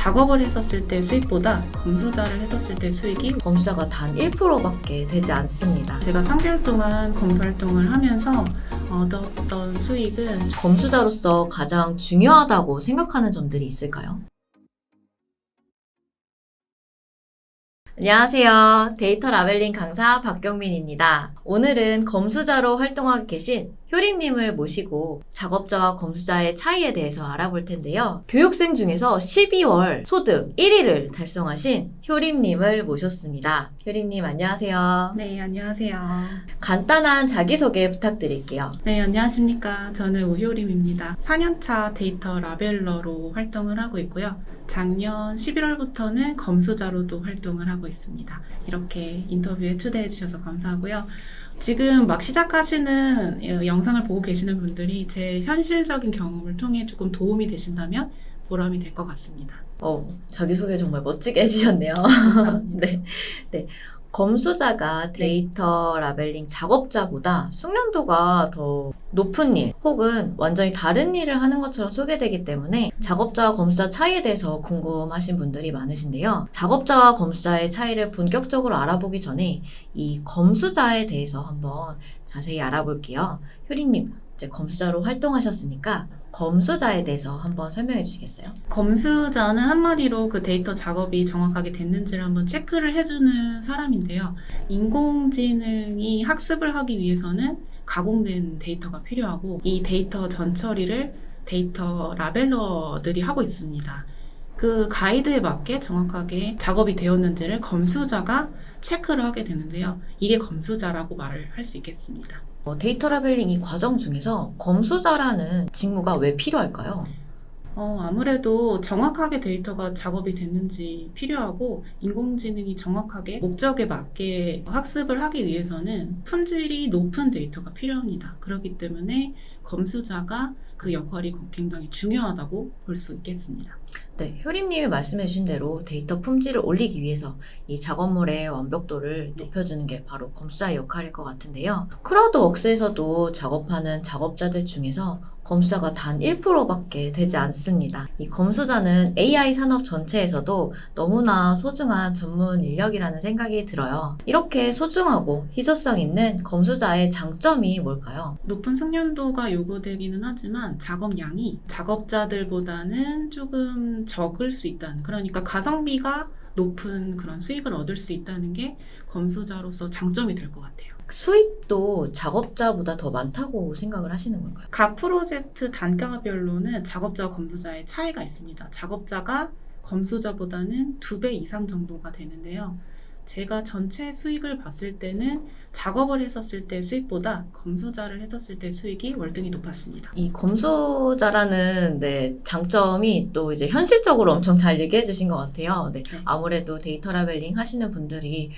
작업을 했었을 때 수익보다 검수자를 했었을 때 수익이 검수자가 단 1%밖에 되지 않습니다. 제가 3개월 동안 검수 활동을 하면서 얻었던 수익은 검수자로서 가장 중요하다고 생각하는 점들이 있을까요? 안녕하세요. 데이터 라벨링 강사 박경민입니다. 오늘은 검수자로 활동하고 계신 효림님을 모시고 작업자와 검수자의 차이에 대해서 알아볼 텐데요. 교육생 중에서 12월 소득 1위를 달성하신 효림님을 모셨습니다. 효림님 안녕하세요. 네, 안녕하세요. 간단한 자기소개 부탁드릴게요. 네, 안녕하십니까. 저는 우효림입니다. 4년차 데이터 라벨러로 활동을 하고 있고요. 작년 11월부터는 검수자로도 활동을 하고 있습니다. 이렇게 인터뷰에 초대해 주셔서 감사하고요. 지금 막 시작하시는 영상을 보고 계시는 분들이 제 현실적인 경험을 통해 조금 도움이 되신다면 보람이 될 것 같습니다. 자기소개 정말 멋지게 해주셨네요. 감사합니다. 네. 검수자가 데이터 라벨링 작업자보다 숙련도가 더 높은 일 혹은 완전히 다른 일을 하는 것처럼 소개되기 때문에 작업자와 검수자 차이에 대해서 궁금하신 분들이 많으신데요. 작업자와 검수자의 차이를 본격적으로 알아보기 전에 이 검수자에 대해서 한번 자세히 알아볼게요. 효리님, 이제 검수자로 활동하셨으니까 검수자에 대해서 한번 설명해 주시겠어요? 검수자는 한마디로 그 데이터 작업이 정확하게 됐는지를 한번 체크를 해주는 사람인데요. 인공지능이 학습을 하기 위해서는 가공된 데이터가 필요하고 이 데이터 전처리를 데이터 라벨러들이 하고 있습니다. 그 가이드에 맞게 정확하게 작업이 되었는지를 검수자가 체크를 하게 되는데요. 이게 검수자라고 말을 할 수 있겠습니다. 데이터 라벨링 이 과정 중에서 검수자라는 직무가 왜 필요할까요? 아무래도 정확하게 데이터가 작업이 됐는지 필요하고 인공지능이 정확하게 목적에 맞게 학습을 하기 위해서는 품질이 높은 데이터가 필요합니다. 그렇기 때문에 검수자가 그 역할이 굉장히 중요하다고 볼 수 있겠습니다. 네, 효림님이 말씀해주신 대로 데이터 품질을 올리기 위해서 이 작업물의 완벽도를 높여주는 게 바로 검수자의 역할일 것 같은데요. 크라우드웍스에서도 작업하는 작업자들 중에서 검수자가 단 1%밖에 되지 않습니다. 이 검수자는 AI 산업 전체에서도 너무나 소중한 전문 인력이라는 생각이 들어요. 이렇게 소중하고 희소성 있는 검수자의 장점이 뭘까요? 높은 숙련도가 요구되기는 하지만 작업량이 작업자들보다는 조금 적을 수 있다는, 그러니까 가성비가 높은 그런 수익을 얻을 수 있다는 게 검수자로서 장점이 될 것 같아요. 수익도 작업자보다 더 많다고 생각을 하시는 건가요? 각 프로젝트 단가별로는 작업자와 검수자의 차이가 있습니다. 작업자가 검수자보다는 2배 이상 정도가 되는데요. 제가 전체 수익을 봤을 때는 작업을 했었을 때 수익보다 검수자를 했었을 때 수익이 월등히 높았습니다. 이 검수자라는 장점이 또 이제 현실적으로 엄청 잘 얘기해 주신 것 같아요. 네. 아무래도 데이터 라벨링 하시는 분들이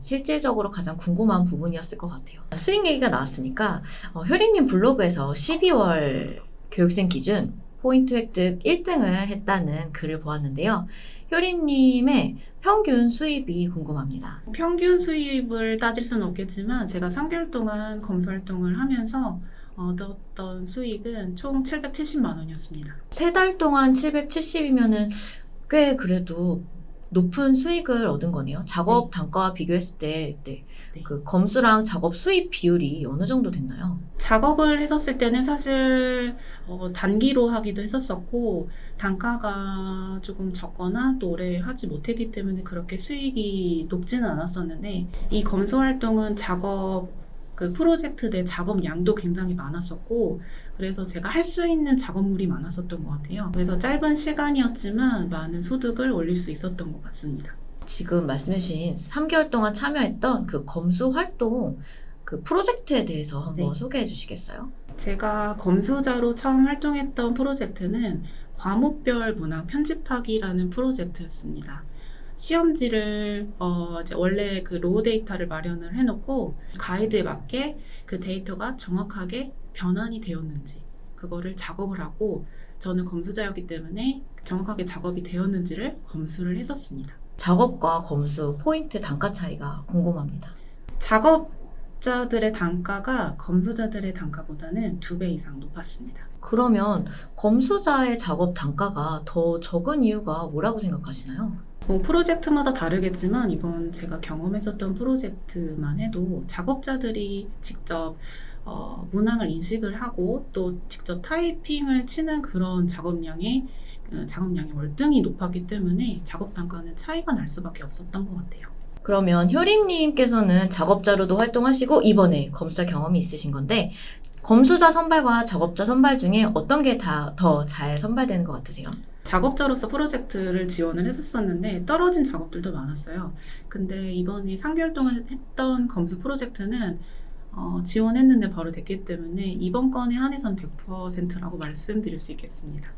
실질적으로 가장 궁금한 부분이었을 것 같아요. 수익 얘기가 나왔으니까 효림님 블로그에서 12월 교육생 기준 포인트 획득 1등을 했다는 글을 보았는데요. 효림님의 평균 수입이 궁금합니다. 평균 수입을 따질 수는 없겠지만 제가 3개월 동안 검수 활동을 하면서 얻었던 수익은 총 770만 원이었습니다. 3달 동안 770이면은 꽤 그래도 높은 수익을 얻은 거네요. 작업 단가와 비교했을 때 그 검수랑 작업 수입 비율이 어느 정도 됐나요? 작업을 했었을 때는 사실 단기로 하기도 했었었고 단가가 조금 적거나 또 오래 하지 못했기 때문에 그렇게 수익이 높지는 않았었는데 이 검수 활동은 작업 그 프로젝트 내 작업량도 굉장히 많았었고 그래서 제가 할 수 있는 작업물이 많았었던 것 같아요. 그래서 짧은 시간이었지만 많은 소득을 올릴 수 있었던 것 같습니다. 지금 말씀해주신 3개월 동안 참여했던 그 검수 활동 그 프로젝트에 대해서 한번 소개해 주시겠어요? 제가 검수자로 처음 활동했던 프로젝트는 과목별 문항 편집하기라는 프로젝트였습니다. 시험지를 이제 원래 그 로우 데이터를 마련을 해놓고 가이드에 맞게 그 데이터가 정확하게 변환이 되었는지 그거를 작업을 하고 저는 검수자였기 때문에 정확하게 작업이 되었는지를 검수를 했었습니다. 작업과 검수 포인트 단가 차이가 궁금합니다. 작업자들의 단가가 검수자들의 단가보다는 2배 이상 높았습니다. 그러면 검수자의 작업 단가가 더 적은 이유가 뭐라고 생각하시나요? 뭐 프로젝트마다 다르겠지만 이번 제가 경험했었던 프로젝트만 해도 작업자들이 직접 문항을 인식을 하고 또 직접 타이핑을 치는 그런 작업량이 월등히 높았기 때문에 작업 단가는 차이가 날 수밖에 없었던 것 같아요. 그러면 효림님께서는 작업자로도 활동하시고 이번에 검수자 경험이 있으신 건데 검수자 선발과 작업자 선발 중에 어떤 게 더 잘 선발되는 것 같으세요? 작업자로서 프로젝트를 지원을 했었었는데 떨어진 작업들도 많았어요. 근데 이번에 3개월 동안 했던 검수 프로젝트는 지원했는데 바로 됐기 때문에 이번 건에 한해선 100%라고 말씀드릴 수 있겠습니다.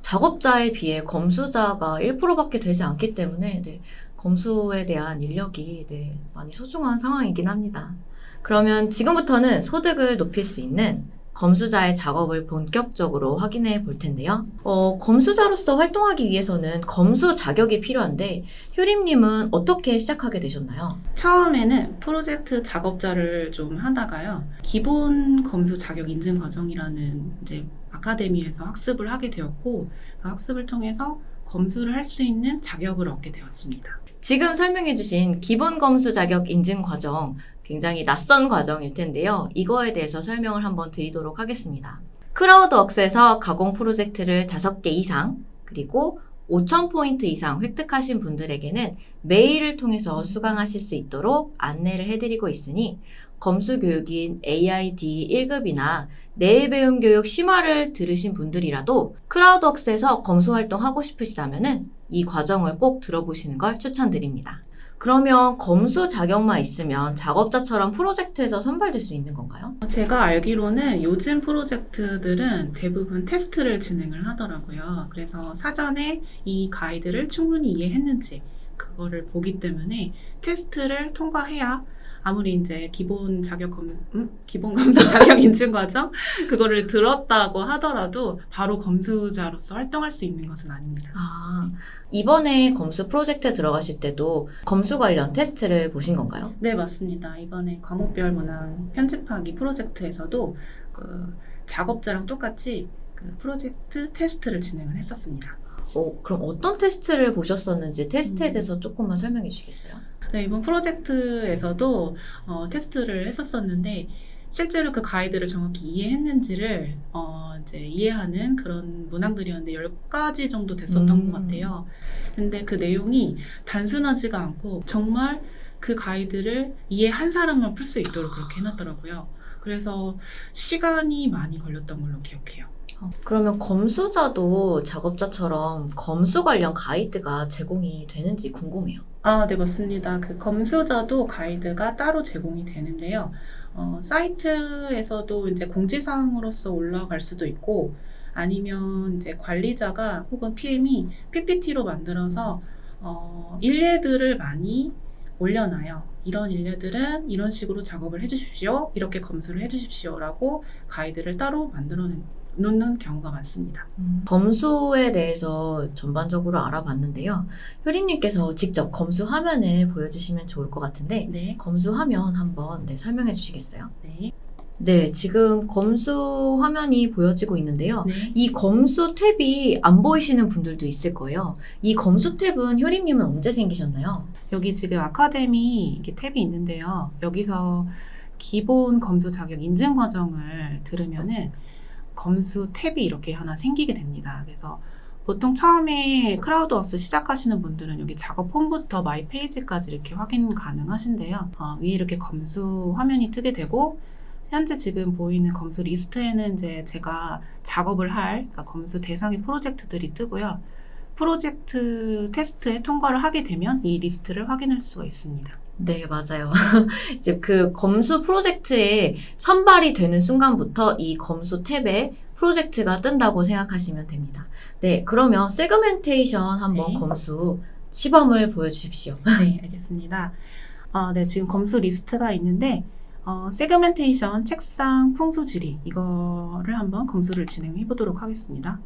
작업자에 비해 검수자가 1%밖에 되지 않기 때문에 검수에 대한 인력이 많이 소중한 상황이긴 합니다. 그러면 지금부터는 소득을 높일 수 있는 검수자의 작업을 본격적으로 확인해 볼 텐데요. 검수자로서 활동하기 위해서는 검수 자격이 필요한데 효림님은 어떻게 시작하게 되셨나요? 처음에는 프로젝트 작업자를 좀 하다가요. 기본 검수 자격 인증 과정이라는 이제 아카데미에서 학습을 하게 되었고 그 학습을 통해서 검수를 할 수 있는 자격을 얻게 되었습니다. 지금 설명해주신 기본 검수 자격 인증 과정 굉장히 낯선 과정일 텐데요. 이거에 대해서 설명을 한번 드리도록 하겠습니다. 크라우드웍스에서 가공 프로젝트를 5개 이상 그리고 5,000포인트 이상 획득하신 분들에게는 메일을 통해서 수강하실 수 있도록 안내를 해드리고 있으니 검수 교육인 AID 1급이나 내일 배움 교육 심화를 들으신 분들이라도 크라우드웍스에서 검수 활동하고 싶으시다면 이 과정을 꼭 들어보시는 걸 추천드립니다. 그러면 검수 자격만 있으면 작업자처럼 프로젝트에서 선발될 수 있는 건가요? 제가 알기로는 요즘 프로젝트들은 대부분 테스트를 진행을 하더라고요. 그래서 사전에 이 가이드를 충분히 이해했는지 그거를 보기 때문에 테스트를 통과해야 아무리 이제 기본 검수 자격 인증 과정 그거를 들었다고 하더라도 바로 검수자로서 활동할 수 있는 것은 아닙니다. 이번에 검수 프로젝트에 들어가실 때도 검수 관련 테스트를 보신 건가요? 네, 맞습니다. 이번에 과목별 문항 편집하기 프로젝트에서도 그 작업자랑 똑같이 그 프로젝트 테스트를 진행을 했었습니다. 그럼 어떤 테스트를 보셨었는지 테스트에 대해서 조금만 설명해 주시겠어요? 네, 이번 프로젝트에서도 테스트를 했었었는데 실제로 그 가이드를 정확히 이해했는지를 이제 이해하는 그런 문항들이었는데 10가지 정도 됐었던 것 같아요. 근데 그 내용이 단순하지가 않고 정말 그 가이드를 이해한 사람만 풀 수 있도록 그렇게 해놨더라고요. 그래서 시간이 많이 걸렸던 걸로 기억해요. 그러면 검수자도 작업자처럼 검수 관련 가이드가 제공이 되는지 궁금해요. 네, 맞습니다. 그 검수자도 가이드가 따로 제공이 되는데요. 사이트에서도 이제 공지사항으로서 올라갈 수도 있고, 아니면 이제 관리자가 혹은 PM이 PPT로 만들어서 일례들을 많이 올려놔요. 이런 일례들은 이런 식으로 작업을 해주십시오. 이렇게 검수를 해주십시오라고 가이드를 따로 만들어 놓는 경우가 많습니다. 검수에 대해서 전반적으로 알아봤는데요. 효림님께서 직접 검수 화면을 보여주시면 좋을 것 같은데 네. 검수 화면 한번 설명해 주시겠어요? 네. 네, 지금 검수 화면이 보여지고 있는데요. 네. 이 검수 탭이 안 보이시는 분들도 있을 거예요. 이 검수 탭은 효림님은 언제 생기셨나요? 여기 지금 아카데미 이게 탭이 있는데요. 여기서 기본 검수 자격 인증 과정을 들으면은 검수 탭이 이렇게 하나 생기게 됩니다. 그래서 보통 처음에 크라우드웍스 시작하시는 분들은 여기 작업 홈부터 마이 페이지까지 이렇게 확인 가능하신데요. 위에 이렇게 검수 화면이 뜨게 되고 현재 지금 보이는 검수 리스트에는 이제 제가 작업을 할 그러니까 검수 대상의 프로젝트들이 뜨고요. 프로젝트 테스트에 통과를 하게 되면 이 리스트를 확인할 수가 있습니다. 네, 맞아요. 이제 그 검수 프로젝트에 선발이 되는 순간부터 이 검수 탭에 프로젝트가 뜬다고 생각하시면 됩니다. 네, 그러면 세그멘테이션 한번 네. 검수 시범을 보여주십시오. 네, 알겠습니다. 네, 지금 검수 리스트가 있는데 세그멘테이션, 책상, 풍수 지리 이거를 한번 검수를 진행해 보도록 하겠습니다.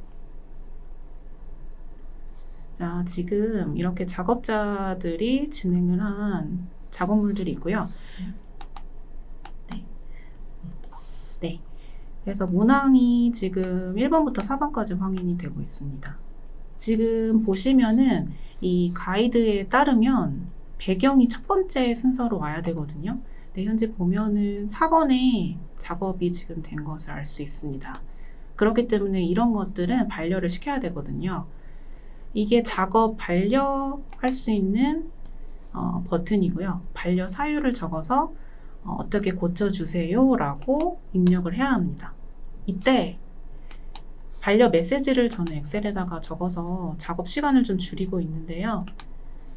자, 지금 이렇게 작업자들이 진행을 한 작업물들이 있고요. 네. 그래서 문항이 지금 1번부터 4번까지 확인이 되고 있습니다. 지금 보시면은 이 가이드에 따르면 배경이 첫 번째 순서로 와야 되거든요. 근데 현재 보면은 4번에 작업이 지금 된 것을 알 수 있습니다. 그렇기 때문에 이런 것들은 반려를 시켜야 되거든요. 이게 작업 반려할 수 있는 버튼이고요. 반려 사유를 적어서 어떻게 고쳐주세요 라고 입력을 해야 합니다. 이때 반려 메시지를 저는 엑셀에다가 적어서 작업 시간을 좀 줄이고 있는데요.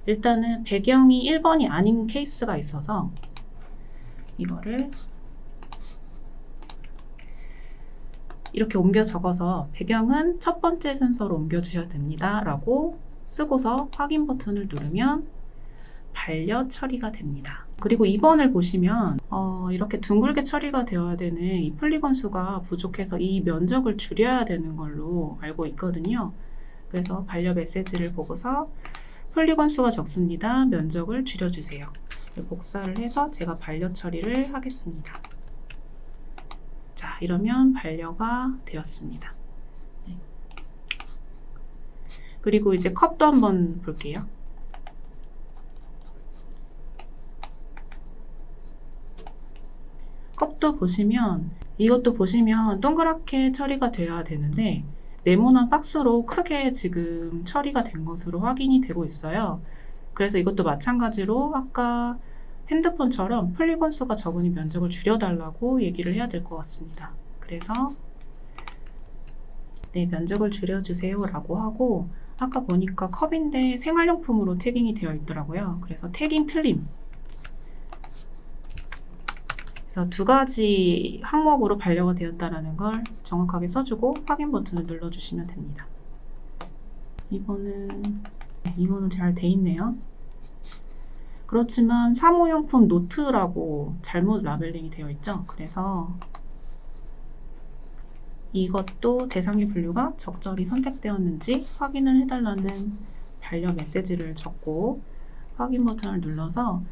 일단은 배경이 1번이 아닌 케이스가 있어서 이거를 이렇게 옮겨 적어서 배경은 첫 번째 순서로 옮겨 주셔야 됩니다 라고 쓰고서 확인 버튼을 누르면 반려 처리가 됩니다. 그리고 2번을 보시면 이렇게 둥글게 처리가 되어야 되는 이 폴리건 수가 부족해서 이 면적을 줄여야 되는 걸로 알고 있거든요. 그래서 반려 메시지를 보고서 폴리건 수가 적습니다. 면적을 줄여주세요. 복사를 해서 제가 반려 처리를 하겠습니다. 자, 이러면 반려가 되었습니다. 네. 그리고 이제 컵도 한번 볼게요. 컵도 보시면 이것도 보시면 동그랗게 처리가 되어야 되는데 네모난 박스로 크게 지금 처리가 된 것으로 확인이 되고 있어요. 그래서 이것도 마찬가지로 아까 핸드폰처럼 폴리건 수가 적으니 면적을 줄여달라고 얘기를 해야 될 것 같습니다. 그래서 네, 면적을 줄여주세요 라고 하고 아까 보니까 컵인데 생활용품으로 태깅이 되어 있더라고요. 그래서 태깅 틀림, 그래서 두 가지 항목으로 반려가 되었다라는 걸 정확하게 써주고 확인 버튼을 눌러주시면 됩니다. 이거는 잘 돼 있네요. 그렇지만 사무용품 노트라고 잘못 라벨링이 되어 있죠. 그래서 이것도 대상의 분류가 적절히 선택되었는지 확인을 해달라는 반려 메시지를 적고 확인 버튼을 눌러서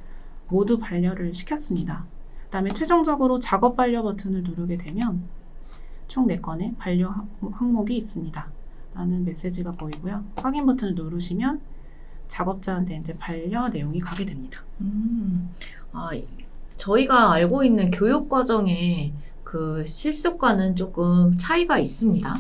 모두 반려를 시켰습니다. 그 다음에 최종적으로 작업 반려 버튼을 누르게 되면 총 4건의 반려 항목이 있습니다. 라는 메시지가 보이고요. 확인 버튼을 누르시면 작업자한테 이제 반려 내용이 가게 됩니다. 저희가 알고 있는 교육 과정의 그 실습과는 조금 차이가 있습니다.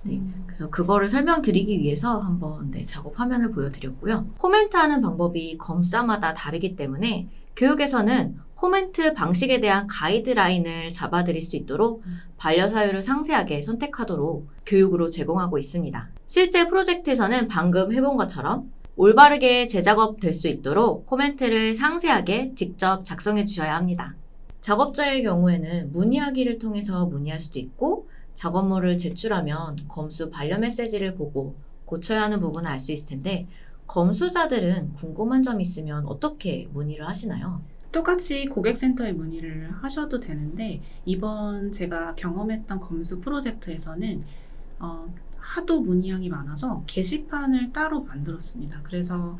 네, 그래서 그거를 설명드리기 위해서 한번 작업 화면을 보여드렸고요. 코멘트하는 방법이 검사마다 다르기 때문에 교육에서는 코멘트 방식에 대한 가이드라인을 잡아드릴 수 있도록 반려 사유를 상세하게 선택하도록 교육으로 제공하고 있습니다. 실제 프로젝트에서는 방금 해본 것처럼 올바르게 재작업 될 수 있도록 코멘트를 상세하게 직접 작성해 주셔야 합니다. 작업자의 경우에는 문의하기를 통해서 문의할 수도 있고 작업물을 제출하면 검수 반려 메시지를 보고 고쳐야 하는 부분을 알 수 있을 텐데 검수자들은 궁금한 점이 있으면 어떻게 문의를 하시나요? 똑같이 고객센터에 문의를 하셔도 되는데 이번 제가 경험했던 검수 프로젝트에서는 하도 문의량이 많아서 게시판을 따로 만들었습니다. 그래서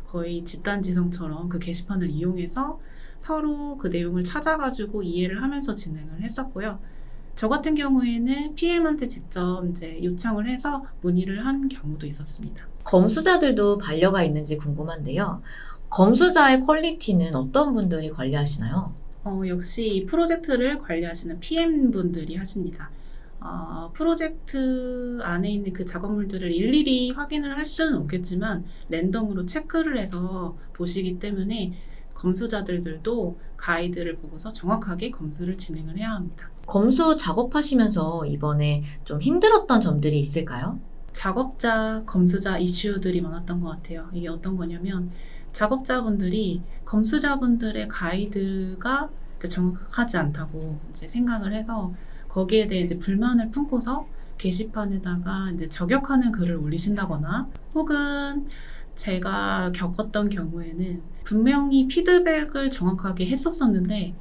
거의 집단지성처럼 그 게시판을 이용해서 서로 그 내용을 찾아가지고 이해를 하면서 진행을 했었고요. 저 같은 경우에는 PM한테 직접 이제 요청을 해서 문의를 한 경우도 있었습니다. 검수자들도 반려가 있는지 궁금한데요. 검수자의 퀄리티는 어떤 분들이 관리하시나요? 역시 이 프로젝트를 관리하시는 PM분들이 하십니다. 프로젝트 안에 있는 그 작업물들을 일일이 확인을 할 수는 없겠지만 랜덤으로 체크를 해서 보시기 때문에 검수자들도 가이드를 보고서 정확하게 검수를 진행을 해야 합니다. 검수 작업하시면서 이번에 좀 힘들었던 점들이 있을까요? 작업자, 검수자 이슈들이 많았던 것 같아요. 이게 어떤 거냐면 작업자분들이 검수자분들의 가이드가 이제 정확하지 않다고 이제 생각을 해서 거기에 대해 이제 불만을 품고서 게시판에다가 이제 저격하는 글을 올리신다거나 혹은 제가 겪었던 경우에는 분명히 피드백을 정확하게 했었었는데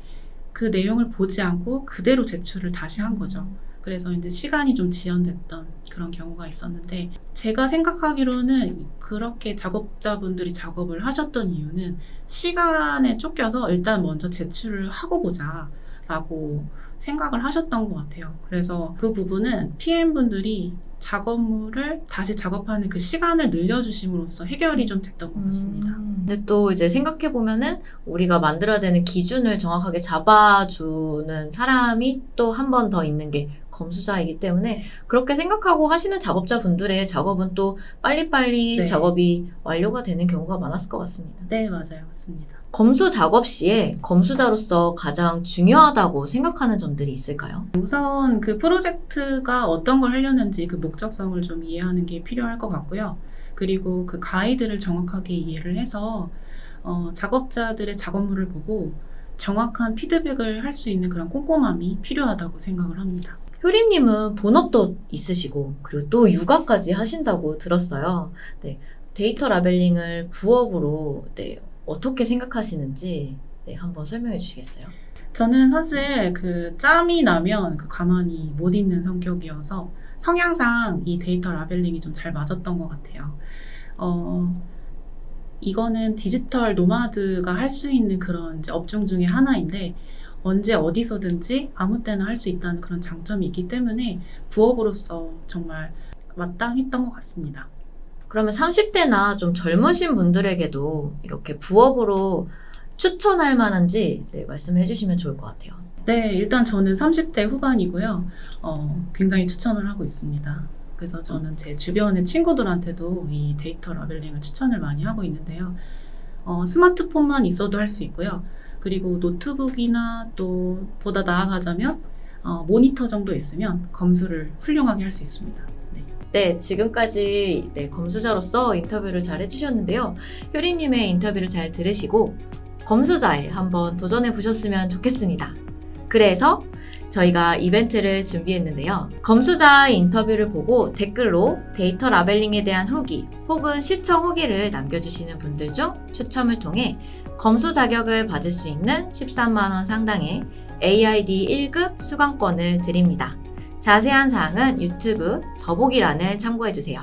그 내용을 보지 않고 그대로 제출을 다시 한 거죠. 그래서 이제 시간이 좀 지연됐던 그런 경우가 있었는데 제가 생각하기로는 그렇게 작업자분들이 작업을 하셨던 이유는 시간에 쫓겨서 일단 먼저 제출을 하고 보자 라고 생각을 하셨던 것 같아요. 그래서 그 부분은 PM분들이 작업물을 다시 작업하는 그 시간을 늘려주심으로써 해결이 좀 됐던 것 같습니다. 근데 또 이제 생각해보면은 우리가 만들어야 되는 기준을 정확하게 잡아주는 사람이 또 한 번 더 있는 게 검수자이기 때문에 그렇게 생각하고 하시는 작업자분들의 작업은 또 빨리빨리 네. 작업이 완료가 되는 경우가 많았을 것 같습니다. 네, 맞아요. 맞습니다. 검수 작업 시에 검수자로서 가장 중요하다고 생각하는 점들이 있을까요? 우선 그 프로젝트가 어떤 걸 하려는지 그 목적성을 좀 이해하는 게 필요할 것 같고요. 그리고 그 가이드를 정확하게 이해를 해서 작업자들의 작업물을 보고 정확한 피드백을 할 수 있는 그런 꼼꼼함이 필요하다고 생각을 합니다. 효림님은 본업도 있으시고 그리고 또 육아까지 하신다고 들었어요. 네, 데이터 라벨링을 부업으로 어떻게 생각하시는지 한번 설명해 주시겠어요? 저는 사실 그 짬이 나면 그 가만히 못 있는 성격이어서 성향상 이 데이터 라벨링이 좀 잘 맞았던 것 같아요. 이거는 디지털 노마드가 할 수 있는 그런 이제 업종 중에 하나인데 언제 어디서든지 아무 때나 할 수 있다는 그런 장점이 있기 때문에 부업으로서 정말 마땅했던 것 같습니다. 그러면 30대나 좀 젊으신 분들에게도 이렇게 부업으로 추천할 만한지 말씀해 주시면 좋을 것 같아요. 네, 일단 저는 30대 후반이고요. 굉장히 추천을 하고 있습니다. 그래서 저는 제 주변의 친구들한테도 이 데이터 라벨링을 추천을 많이 하고 있는데요. 스마트폰만 있어도 할 수 있고요. 그리고 노트북이나 또 보다 나아가자면 모니터 정도 있으면 검수를 훌륭하게 할 수 있습니다. 네, 지금까지 검수자로서 인터뷰를 잘 해주셨는데요. 효림님의 인터뷰를 잘 들으시고 검수자에 한번 도전해 보셨으면 좋겠습니다. 그래서 저희가 이벤트를 준비했는데요. 검수자 인터뷰를 보고 댓글로 데이터 라벨링에 대한 후기 혹은 시청 후기를 남겨주시는 분들 중 추첨을 통해 검수 자격을 받을 수 있는 13만 원 상당의 AID 1급 수강권을 드립니다. 자세한 사항은 유튜브 더보기란을 참고해주세요.